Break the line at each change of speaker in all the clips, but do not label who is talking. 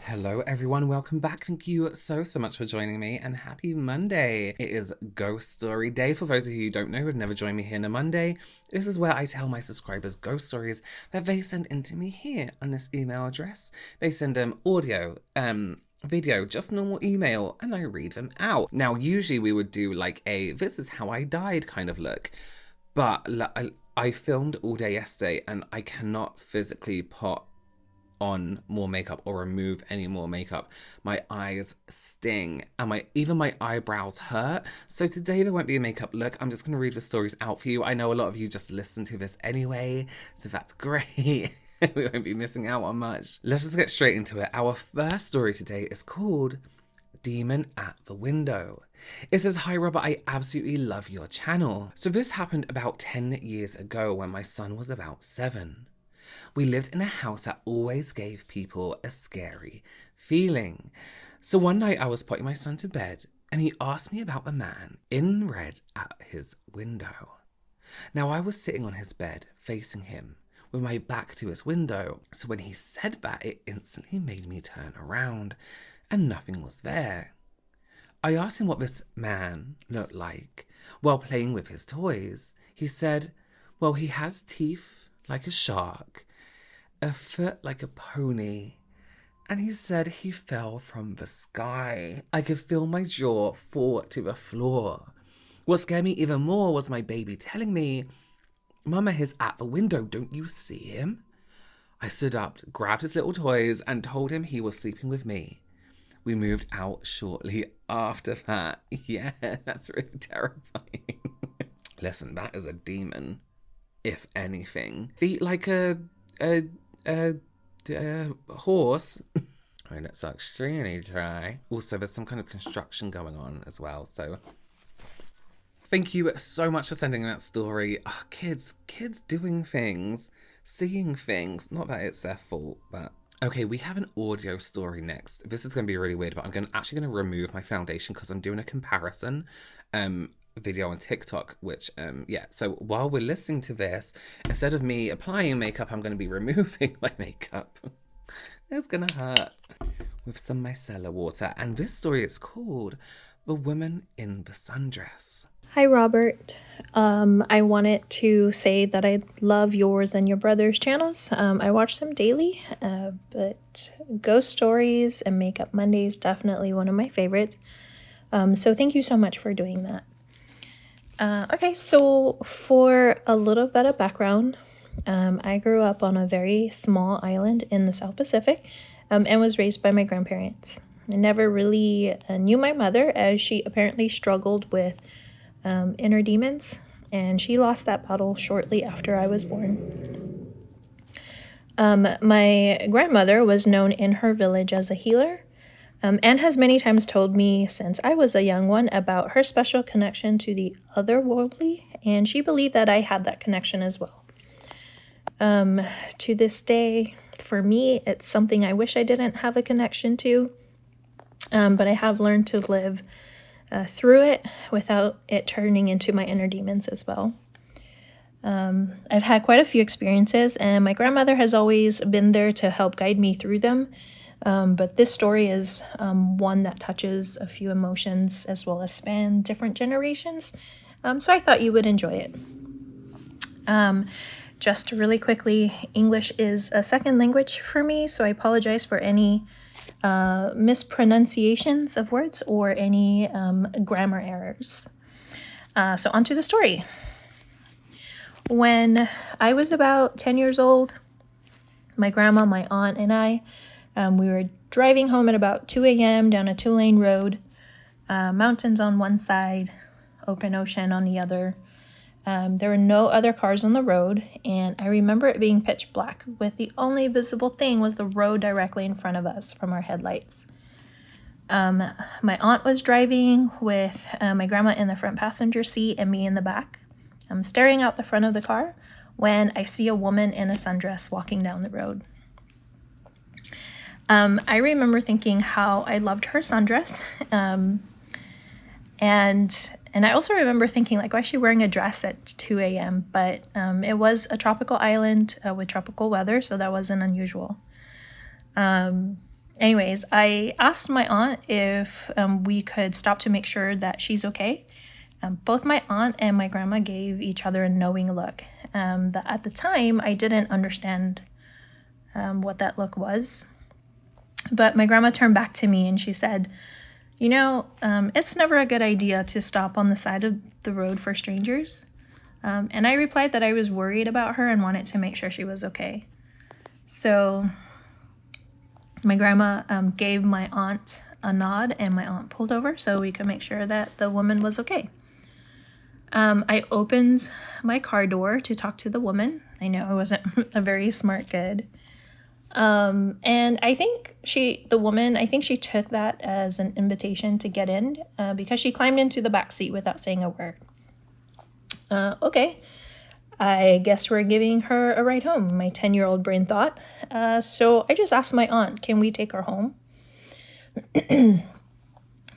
Hello everyone, welcome back. Thank you so much for joining me and happy Monday. It is Ghost Story Day. For those of you who don't know who have never joined me here on a Monday, this is where I tell my subscribers ghost stories that they send into me here on this email address. They send them audio, video, just normal email, and I read them out. Now usually we would do like a this is how I died kind of look, but I filmed all day yesterday and I cannot physically put on more makeup or remove any more makeup. My eyes sting and even my eyebrows hurt. So today there won't be a makeup look. I'm just going to read the stories out for you. I know a lot of you just listen to this anyway, so that's great. We won't be missing out on much. Let's just get straight into it. Our first story today is called Demon at the Window. It says, "Hi Robert, I absolutely love your channel. So this happened about 10 years ago when my son was about 7. We lived in a house that always gave people a scary feeling. So one night I was putting my son to bed and he asked me about the man in red at his window. Now I was sitting on his bed facing him with my back to his window. So when he said that, it instantly made me turn around and nothing was there. I asked him what this man looked like while playing with his toys. He said, well, he has teeth like a shark, a foot like a pony, and he said he fell from the sky. I could feel my jaw fall to the floor. What scared me even more was my baby telling me, Mama, he's at the window, don't you see him? I stood up, grabbed his little toys, and told him he was sleeping with me. We moved out shortly after that." Yeah, that's really terrifying. Listen, that is a demon. If anything, feet like a horse. I mean, it's extremely dry. Also, there's some kind of construction going on as well. So, thank you so much for sending that story. Oh, kids doing things, seeing things. Not that it's their fault, but okay. We have an audio story next. This is going to be really weird, but I'm actually going to remove my foundation because I'm doing a comparison. Video on TikTok, which so while we're listening to this, instead of me applying makeup, I'm going to be removing my makeup. It's gonna hurt, with some micellar water. And this story is called The Woman in the Sundress.
Hi Robert, I wanted to say that I love yours and your brother's channels. I watch them daily, but Ghost Stories and Makeup Monday is definitely one of my favorites. So thank you so much for doing that. Okay, so for a little bit of background, I grew up on a very small island in the South Pacific and was raised by my grandparents. I never really knew my mother, as she apparently struggled with inner demons, and she lost that battle shortly after I was born. My grandmother was known in her village as a healer, and has many times told me since I was a young one about her special connection to the otherworldly, and she believed that I had that connection as well. To this day, for me, it's something I wish I didn't have a connection to, but I have learned to live through it without it turning into my inner demons as well. I've had quite a few experiences, and my grandmother has always been there to help guide me through them. But this story is one that touches a few emotions as well as span different generations. So I thought you would enjoy it. Just really quickly, English is a second language for me, so I apologize for any mispronunciations of words or any grammar errors. So on to the story. When I was about 10 years old, my grandma, my aunt, and I, we were driving home at about 2 a.m. down a 2-lane road, mountains on one side, open ocean on the other. There were no other cars on the road, and I remember it being pitch black, with the only visible thing was the road directly in front of us from our headlights. My aunt was driving with my grandma in the front passenger seat and me in the back. I'm staring out the front of the car when I see a woman in a sundress walking down the road. I remember thinking how I loved her sundress, and I also remember thinking, like, why is she wearing a dress at 2 a.m.? But it was a tropical island with tropical weather, so that wasn't unusual. Anyways, I asked my aunt if we could stop to make sure that she's okay. Both my aunt and my grandma gave each other a knowing look. That at the time, I didn't understand what that look was. But my grandma turned back to me and she said, it's never a good idea to stop on the side of the road for strangers. And I replied that I was worried about her and wanted to make sure she was okay. So my grandma gave my aunt a nod, and my aunt pulled over so we could make sure that the woman was okay. I opened my car door to talk to the woman. I know I wasn't a very smart kid. And I think she took that as an invitation to get in, because she climbed into the back seat without saying a word. Okay, I guess we're giving her a ride home, my 10-year-old brain thought. So I just asked my aunt, can we take her home?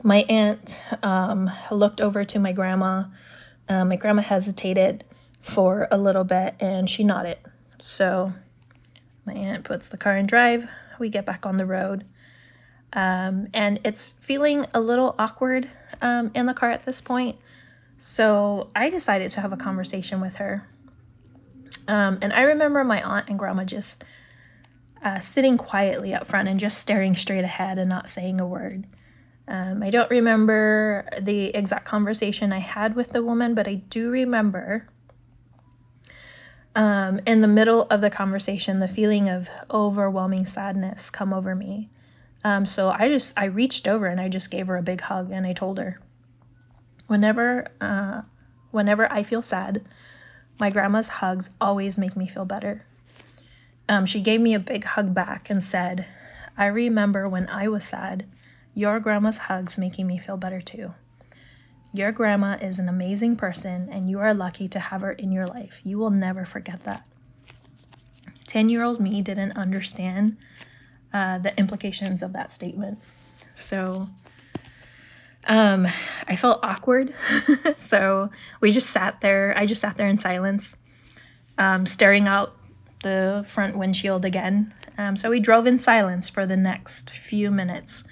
My aunt looked over to my grandma. My grandma hesitated for a little bit and she nodded. So my aunt puts the car in drive. We get back on the road. And it's feeling a little awkward in the car at this point. So I decided to have a conversation with her. And I remember my aunt and grandma just sitting quietly up front and just staring straight ahead and not saying a word. I don't remember the exact conversation I had with the woman, but I do remember in the middle of the conversation, the feeling of overwhelming sadness come over me. So I reached over and I just gave her a big hug and I told her, whenever I feel sad, my grandma's hugs always make me feel better. She gave me a big hug back and said, I remember when I was sad, your grandma's hugs making me feel better too. Your grandma is an amazing person and you are lucky to have her in your life. You will never forget that. 10-year-old me didn't understand the implications of that statement. So I felt awkward. So we just sat there. I just sat there in silence, staring out the front windshield again. So we drove in silence for the next few minutes.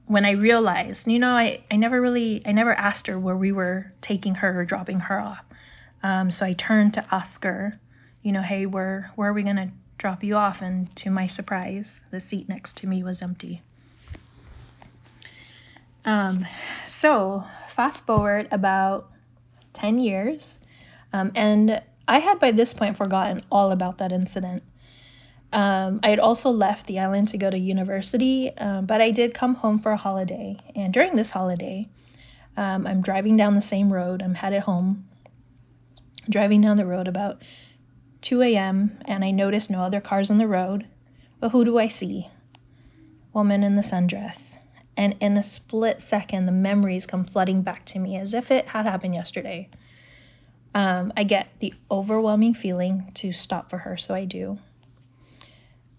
When I realized, I never asked her where we were taking her or dropping her off. So I turned to ask her, hey, where are we going to drop you off? And to my surprise, the seat next to me was empty. So fast forward about 10 years, and I had by this point forgotten all about that incident. I had also left the island to go to university, but I did come home for a holiday. And during this holiday, I'm driving down the same road. I'm headed home, driving down the road about 2 a.m., and I notice no other cars on the road. But who do I see? Woman in the sundress. And in a split second, the memories come flooding back to me as if it had happened yesterday. I get the overwhelming feeling to stop for her, so I do.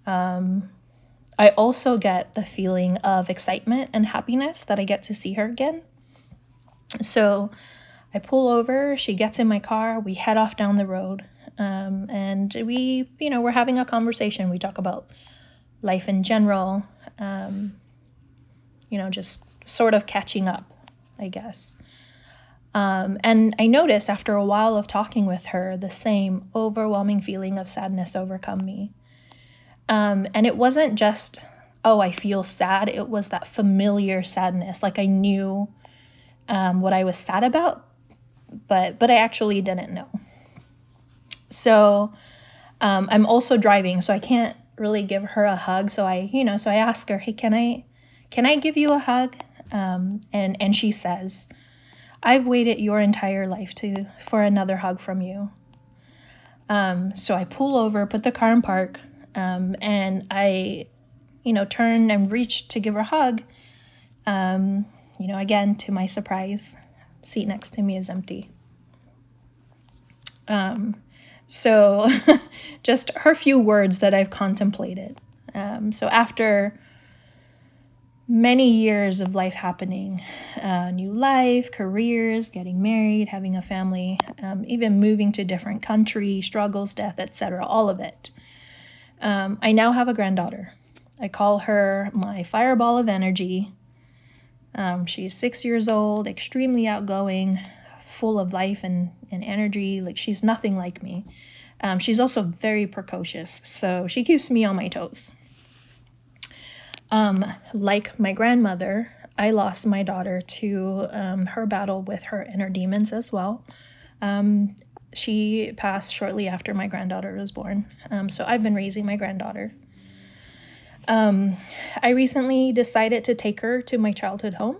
I also get the feeling of excitement and happiness that I get to see her again. So I pull over, she gets in my car, we head off down the road, and we're having a conversation. We talk about life in general, just sort of catching up, I guess. And I noticed after a while of talking with her, the same overwhelming feeling of sadness overcome me. And it wasn't just, I feel sad. It was that familiar sadness. Like I knew what I was sad about, but I actually didn't know. So I'm also driving, so I can't really give her a hug. So I ask her, hey, can I give you a hug? And she says, I've waited your entire life for another hug from you. So I pull over, put the car in park, and I, turn and reach to give her a hug. Again, to my surprise, seat next to me is empty. So just her few words that I've contemplated. So after many years of life happening, new life, careers, getting married, having a family, even moving to different countries, struggles, death, etc., all of it. I now have a granddaughter. I call her my fireball of energy. She's 6 years old, extremely outgoing, full of life and energy. Like, she's nothing like me. She's also very precocious, so she keeps me on my toes. Like my grandmother, I lost my daughter to her battle with her inner demons as well. She passed shortly after my granddaughter was born, so I've been raising my granddaughter. I recently decided to take her to my childhood home,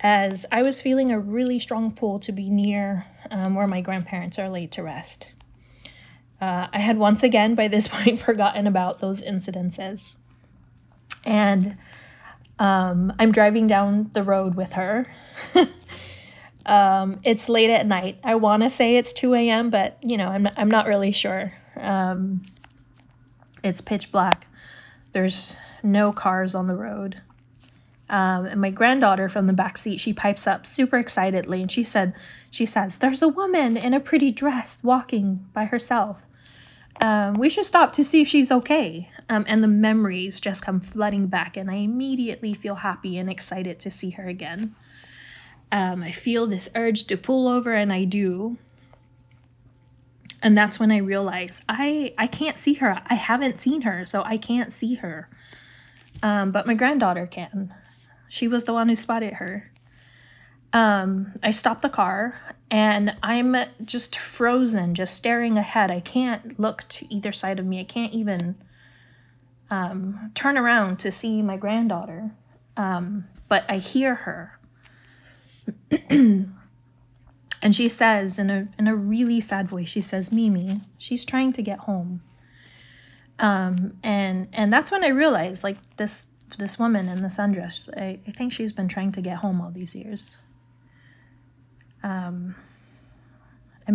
as I was feeling a really strong pull to be near where my grandparents are laid to rest. I had once again, by this point, forgotten about those incidences. And I'm driving down the road with her. It's late at night. I want to say it's 2 a.m., but, I'm not really sure. It's pitch black. There's no cars on the road. And my granddaughter from the back seat, she pipes up super excitedly, and she says, "There's a woman in a pretty dress walking by herself. We should stop to see if she's okay." And the memories just come flooding back, and I immediately feel happy and excited to see her again. I feel this urge to pull over, and I do. And that's when I realize I can't see her. I haven't seen her, so I can't see her. But my granddaughter can. She was the one who spotted her. I stop the car, and I'm just frozen, just staring ahead. I can't look to either side of me. I can't even turn around to see my granddaughter. But I hear her. And she says in a really sad voice, she says, "Mimi, she's trying to get home." And that's when I realized, like, this woman in the sundress, I think she's been trying to get home all these years. I'm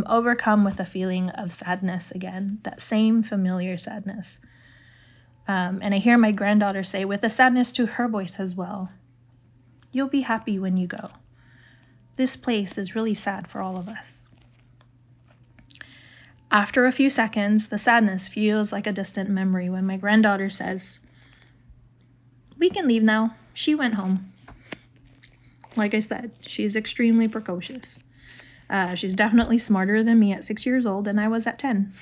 overcome with a feeling of sadness again, that same familiar sadness. And I hear my granddaughter say, with a sadness to her voice as well, "You'll be happy when you go. This place is really sad for all of us." After a few seconds, the sadness feels like a distant memory when my granddaughter says, "We can leave now. She went home." Like I said, she's extremely precocious. She's definitely smarter than me at 6 years old, and I was at 10.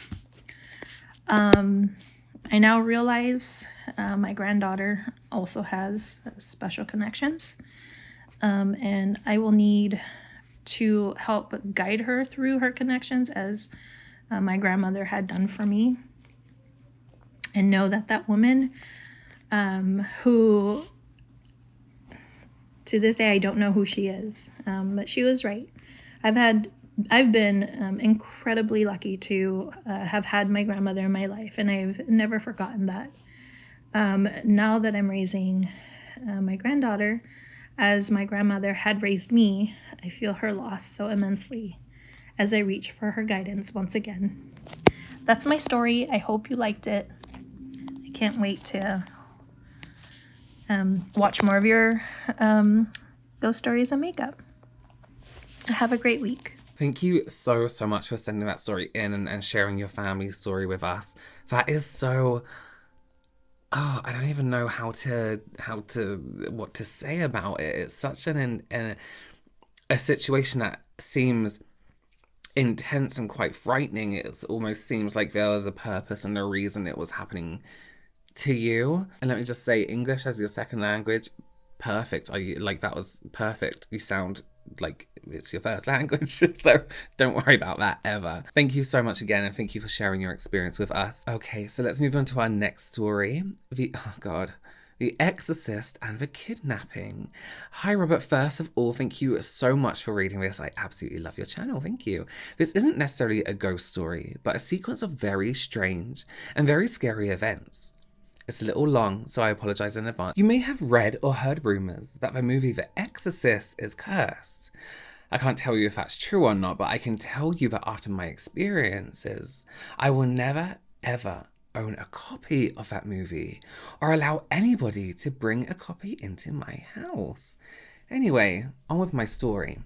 I now realize my granddaughter also has special connections, and I will need to help guide her through her connections as my grandmother had done for me, and know that woman who, to this day, I don't know who she is, but she was right. I've been incredibly lucky to have had my grandmother in my life, and I've never forgotten that. Now that I'm raising my granddaughter, as my grandmother had raised me, I feel her loss so immensely as I reach for her guidance once again. That's my story. I hope you liked it. I can't wait to watch more of your ghost stories and makeup. Have a great week.
Thank you so much for sending that story in and sharing your family's story with us. That is so... Oh, I don't even know what to say about it. It's such a situation that seems intense and quite frightening. It almost seems like there was a purpose and a reason it was happening to you. And let me just say, English as your second language, perfect. That was perfect. You sound like it's your first language, so don't worry about that ever. Thank you so much again, and thank you for sharing your experience with us. Okay, so let's move on to our next story. The Exorcist and the Kidnapping. Hi, Robert. First of all, thank you so much for reading this. I absolutely love your channel. Thank you. This isn't necessarily a ghost story, but a sequence of very strange and very scary events. It's a little long, so I apologize in advance. You may have read or heard rumors that the movie The Exorcist is cursed. I can't tell you if that's true or not, but I can tell you that after my experiences, I will never, ever own a copy of that movie or allow anybody to bring a copy into my house. Anyway, on with my story.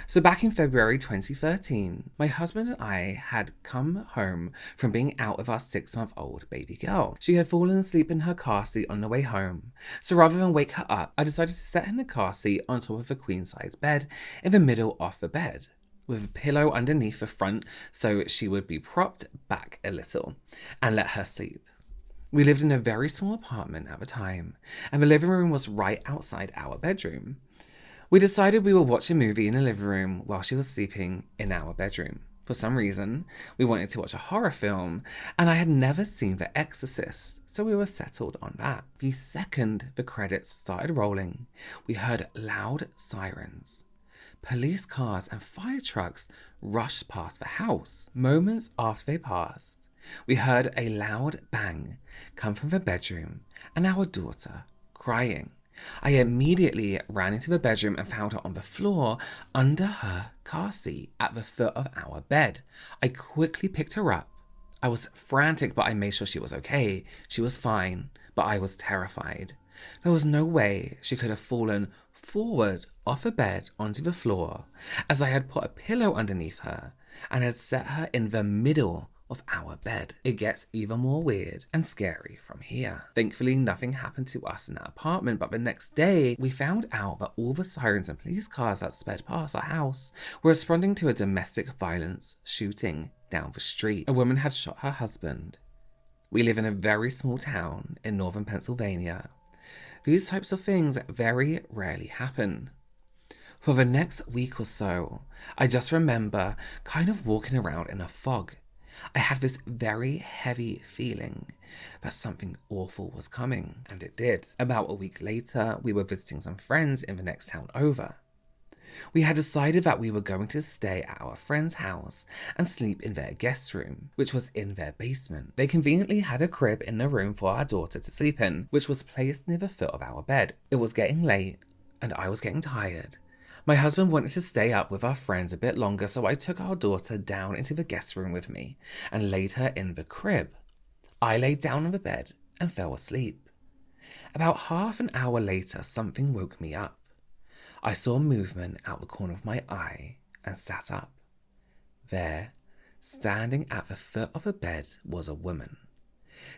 So back in February 2013, my husband and I had come home from being out with our 6-month-old baby girl. She had fallen asleep in her car seat on the way home. So rather than wake her up, I decided to set her in the car seat on top of a queen-size bed in the middle of the bed, with a pillow underneath the front so she would be propped back a little, and let her sleep. We lived in a very small apartment at the time, and the living room was right outside our bedroom. We decided we would watch a movie in the living room while she was sleeping in our bedroom. For some reason, we wanted to watch a horror film, and I had never seen The Exorcist, so we were settled on that. The second the credits started rolling, we heard loud sirens. Police cars and fire trucks rushed past the house. Moments after they passed, we heard a loud bang come from the bedroom and our daughter crying. I immediately ran into the bedroom and found her on the floor under her car seat at the foot of our bed. I quickly picked her up. I was frantic, but I made sure she was okay. She was fine, but I was terrified. There was no way she could have fallen forward off the bed onto the floor, as I had put a pillow underneath her and had set her in the middle of our bed. It gets even more weird and scary from here. Thankfully, nothing happened to us in that apartment, but the next day, we found out that all the sirens and police cars that sped past our house were responding to a domestic violence shooting down the street. A woman had shot her husband. We live in a very small town in northern Pennsylvania. These types of things very rarely happen. For the next week or so, I just remember kind of walking around in a fog. I had this very heavy feeling that something awful was coming, and it did. About a week later, we were visiting some friends in the next town over. We had decided that we were going to stay at our friend's house and sleep in their guest room, which was in their basement. They conveniently had a crib in the room for our daughter to sleep in, which was placed near the foot of our bed. It was getting late, and I was getting tired. My husband wanted to stay up with our friends a bit longer, so I took our daughter down into the guest room with me and laid her in the crib. I laid down on the bed and fell asleep. About half an hour later, something woke me up. I saw movement out the corner of my eye and sat up. There, standing at the foot of the bed, was a woman.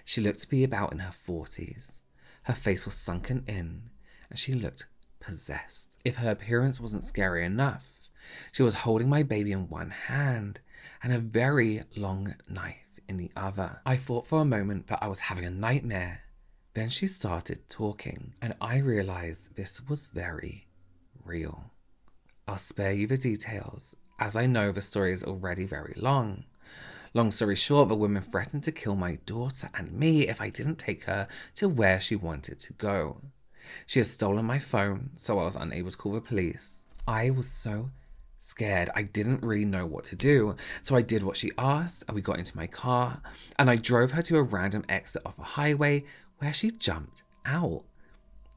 She looked to be about in her 40s. Her face was sunken in, and she looked possessed. If her appearance wasn't scary enough, she was holding my baby in one hand and a very long knife in the other. I thought for a moment that I was having a nightmare. Then she started talking, and I realized this was very real. I'll spare you the details, as I know the story is already very long. Long story short, the woman threatened to kill my daughter and me if I didn't take her to where she wanted to go. She had stolen my phone, so I was unable to call the police. I was so scared. I didn't really know what to do, so I did what she asked, and we got into my car, and I drove her to a random exit off a highway where she jumped out.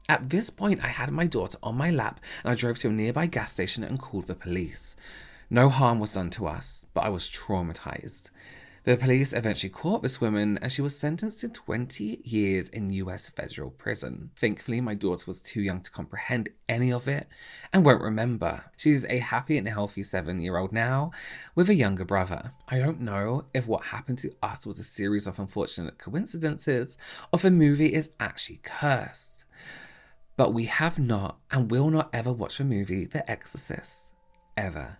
At this point, I had my daughter on my lap, and I drove to a nearby gas station and called the police. No harm was done to us, but I was traumatized. The police eventually caught this woman, and she was sentenced to 20 years in US federal prison. Thankfully, my daughter was too young to comprehend any of it and won't remember. She's a happy and healthy 7-year-old now with a younger brother. I don't know if what happened to us was a series of unfortunate coincidences or if the movie is actually cursed. But we have not and will not ever watch the movie The Exorcist ever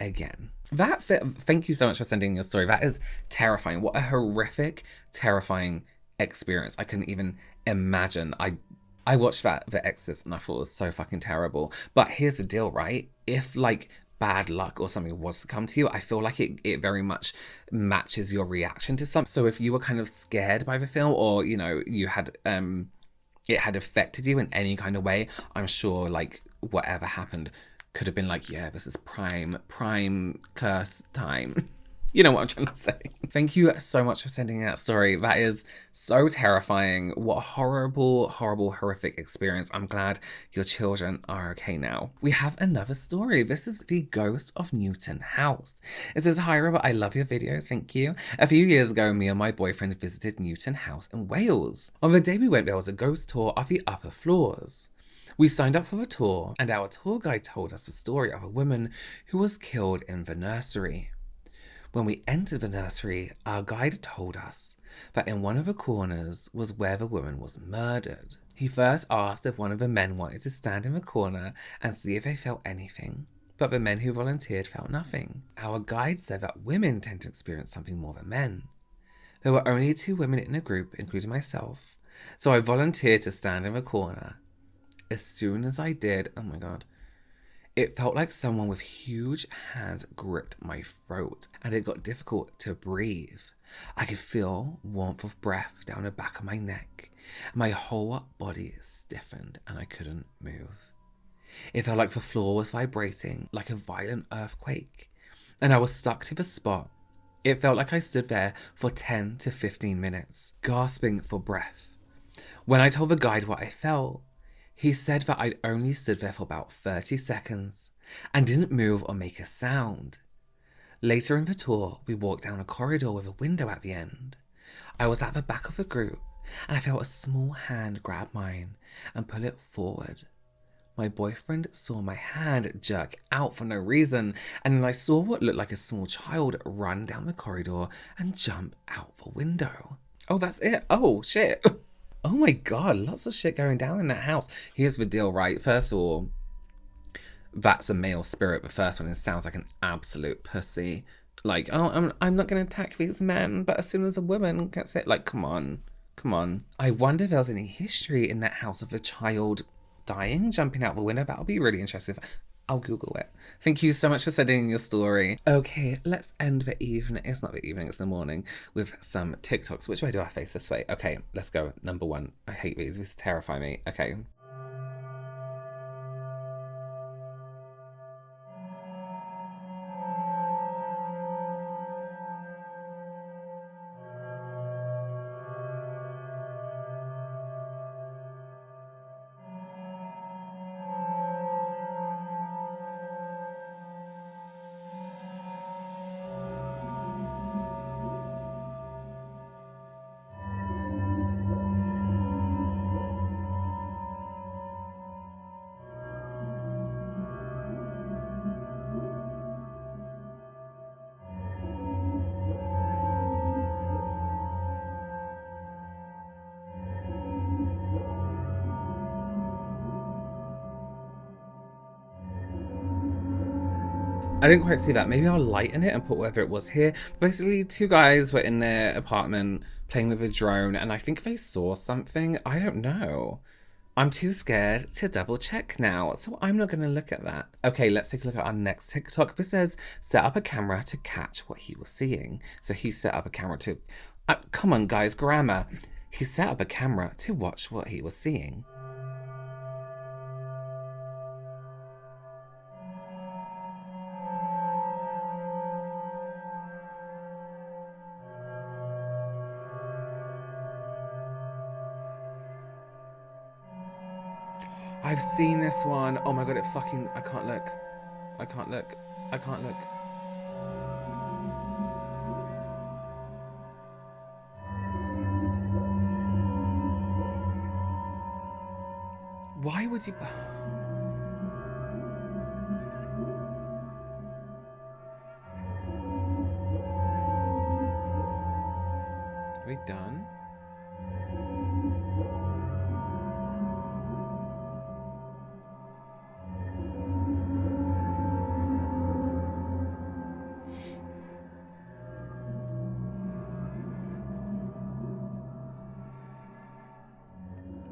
again. Thank you so much for sending your story. That is terrifying. What a horrific, terrifying experience. I couldn't even imagine. I watched The Exorcist and I thought it was so fucking terrible. But here's the deal, right? If like bad luck or something was to come to you, I feel like it very much matches your reaction to something. So if you were kind of scared by the film, or you know, you had it had affected you in any kind of way, I'm sure like whatever happened could have been like, yeah, this is prime curse time. You know what I'm trying to say. Thank you so much for sending that story. That is so terrifying. What a horrible, horrific experience. I'm glad your children are okay now. We have another story. This is the ghost of Newton House. It says, hi Robert, I love your videos, thank you. A few years ago, me and my boyfriend visited Newton House in Wales. On the day we went, there was a ghost tour of the upper floors. We signed up for the tour, and our tour guide told us the story of a woman who was killed in the nursery. When we entered the nursery, our guide told us that in one of the corners was where the woman was murdered. He first asked if one of the men wanted to stand in the corner and see if they felt anything, but the men who volunteered felt nothing. Our guide said that women tend to experience something more than men. There were only 2 women in the group, including myself, so I volunteered to stand in the corner. As soon as I did, oh my god, it felt like someone with huge hands gripped my throat, and it got difficult to breathe. I could feel warmth of breath down the back of my neck. My whole body stiffened and I couldn't move. It felt like the floor was vibrating, like a violent earthquake, and I was stuck to the spot. It felt like I stood there for 10 to 15 minutes, gasping for breath. When I told the guide what I felt, he said that I'd only stood there for about 30 seconds and didn't move or make a sound. Later in the tour, we walked down a corridor with a window at the end. I was at the back of the group and I felt a small hand grab mine and pull it forward. My boyfriend saw my hand jerk out for no reason, and then I saw what looked like a small child run down the corridor and jump out the window. Oh, that's it. Oh, shit. Oh my god, lots of shit going down in that house. Here's the deal, right? First of all, that's a male spirit. The first one, it sounds like an absolute pussy. Like, oh, I'm not going to attack these men, but as soon as a woman gets it, like, come on. I wonder if there was any history in that house of a child dying, jumping out the window. That would be really interesting. I'll Google it. Thank you so much for sending in your story. Okay, let's end the evening. It's not the evening, it's the morning, with some TikToks. Which way do I face this way? Okay, let's go. Number 1. I hate these terrify me. Okay. I didn't quite see that. Maybe I'll lighten it and put whatever it was here. Basically, 2 guys were in their apartment playing with a drone, and I think they saw something. I don't know. I'm too scared to double check now, so I'm not going to look at that. Okay, let's take a look at our next TikTok. This says, set up a camera to catch what he was seeing. So he set up a camera to... come on, guys, grammar. He set up a camera to watch what he was seeing. I've seen this one. Oh my god, I can't look. I can't look. Why would you... Are we done?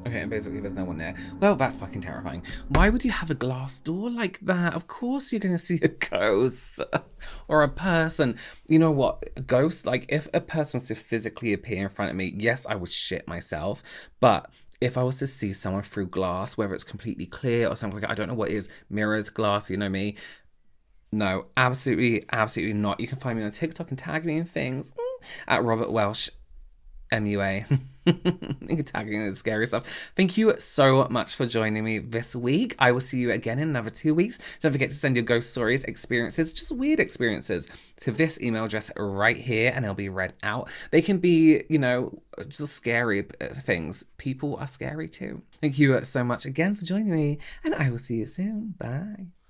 Okay, and basically there's no one there. Well, that's fucking terrifying. Why would you have a glass door like that? Of course you're going to see a ghost or a person. You know what? A ghost, like if a person was to physically appear in front of me, yes, I would shit myself. But if I was to see someone through glass, whether it's completely clear or something like that, I don't know what it is, mirrors, glass, you know me. No, absolutely not. You can find me on TikTok and tag me in things at Robert Welsh. MUA. Tagging and scary stuff. Thank you so much for joining me this week. I will see you again in another 2 weeks. Don't forget to send your ghost stories, experiences, just weird experiences, to this email address right here, and they'll be read out. They can be, just scary things. People are scary too. Thank you so much again for joining me, and I will see you soon. Bye.